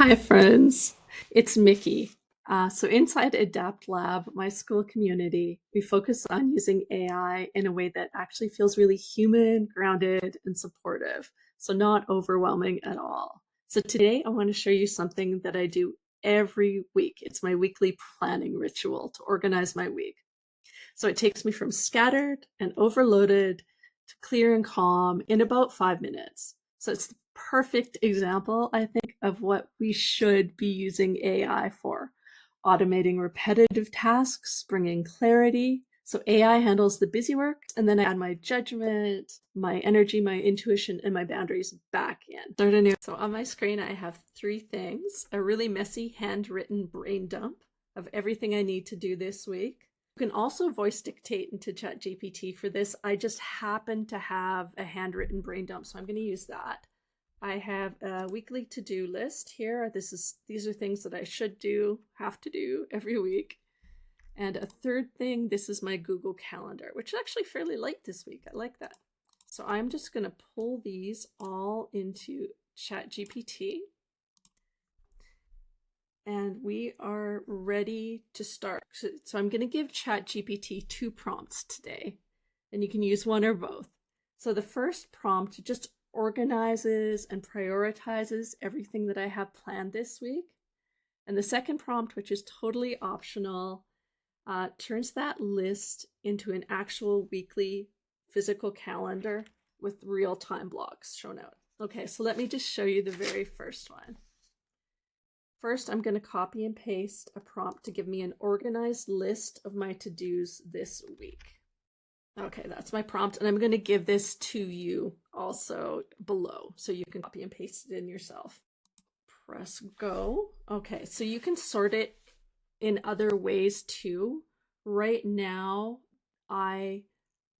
Hi, friends. It's Mickey. So, inside Adapt Lab, my school community, we focus on using AI in a way that actually feels really human, grounded, and supportive. So, not overwhelming at all. So, today I want to show you something that I do every week. It's my weekly planning ritual to organize my week. So, it takes me from scattered and overloaded to clear and calm in about 5 minutes. So, it's the perfect example, I think, of what we should be using AI for. Automating repetitive tasks, bringing clarity. So AI handles the busy work, and then I add my judgment, my energy, my intuition, and my boundaries back in. Start anew. So on my screen, I have three things: a really messy handwritten brain dump of everything I need to do this week. You can also voice dictate into ChatGPT for this. I just happen to have a handwritten brain dump, so I'm going to use that. I have a weekly to-do list here. These are things that I should do, have to do every week. And a third thing, this is my Google Calendar, which is actually fairly light this week. I like that. So I'm just going to pull these all into ChatGPT. And we are ready to start. So I'm going to give ChatGPT 2 prompts today, and you can use one or both. So the first prompt just organizes and prioritizes everything that I have planned this week. And the second prompt, which is totally optional, turns that list into an actual weekly physical calendar with real time blocks shown out. Okay, so let me just show you the very first one. First, I'm going to copy and paste a prompt to give me an organized list of my to-dos this week. Okay, that's my prompt, and I'm going to give this to you also below, so you can copy and paste it in yourself. Press go. Okay, so you can sort it in other ways too. Right now, I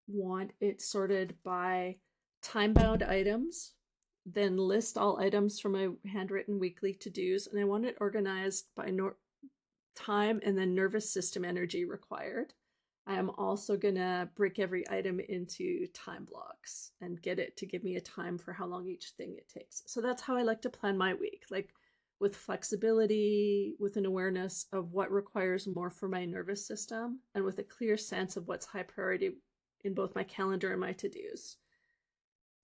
want it sorted by time-bound items, then list all items from my handwritten weekly to-dos, and I want it organized by time and then nervous system energy required. I am also going to break every item into time blocks and get it to give me a time for how long each thing it takes. So that's how I like to plan my week, like with flexibility, with an awareness of what requires more for my nervous system, and with a clear sense of what's high priority in both my calendar and my to-dos.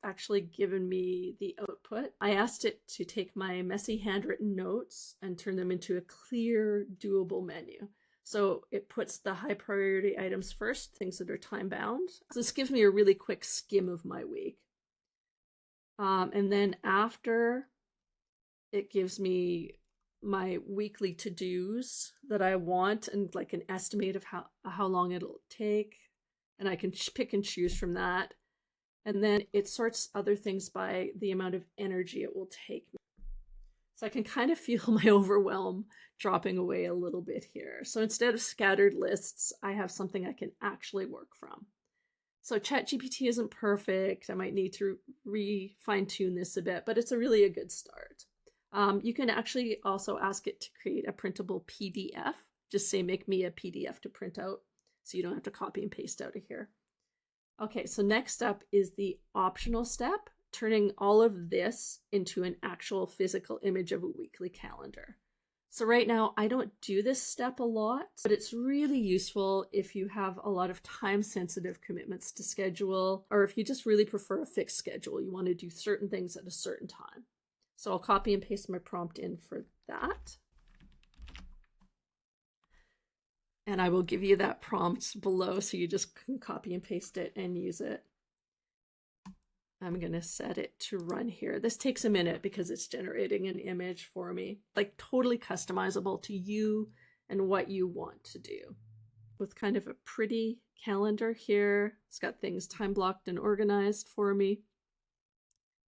Actually given me the output. I asked it to take my messy handwritten notes and turn them into a clear, doable menu. So it puts the high priority items first, things that are time bound. So this gives me a really quick skim of my week. And then after, it gives me my weekly to-dos that I want and like an estimate of how long it'll take. And I can pick and choose from that. And then it sorts other things by the amount of energy it will take me. So I can kind of feel my overwhelm dropping away a little bit here. So instead of scattered lists, I have something I can actually work from. So ChatGPT isn't perfect. I might need to fine-tune this a bit, but it's a good start. You can actually also ask it to create a printable PDF. Just say, make me a PDF to print out, so you don't have to copy and paste out of here. Okay, so next up is the optional step, turning all of this into an actual physical image of a weekly calendar. So right now, I don't do this step a lot, but it's really useful if you have a lot of time-sensitive commitments to schedule, or if you just really prefer a fixed schedule. You want to do certain things at a certain time. So I'll copy and paste my prompt in for that. And I will give you that prompt below, so you just can copy and paste it and use it. I'm going to set it to run here. This takes a minute because it's generating an image for me, like totally customizable to you and what you want to do. With kind of a pretty calendar here. It's got things time blocked and organized for me.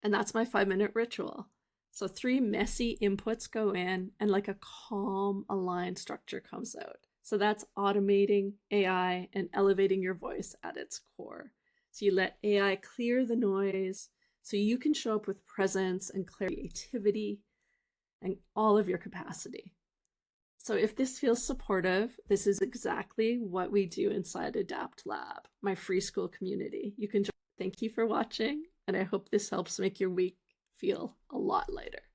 And that's my 5-minute ritual. So 3 messy inputs go in and like a calm, aligned structure comes out. So that's automating AI and elevating your voice at its core. So you let AI clear the noise so you can show up with presence and creativity and all of your capacity. So if this feels supportive, this is exactly what we do inside Adapt Lab, my free school community. You can join. Thank you for watching, and I hope this helps make your week feel a lot lighter.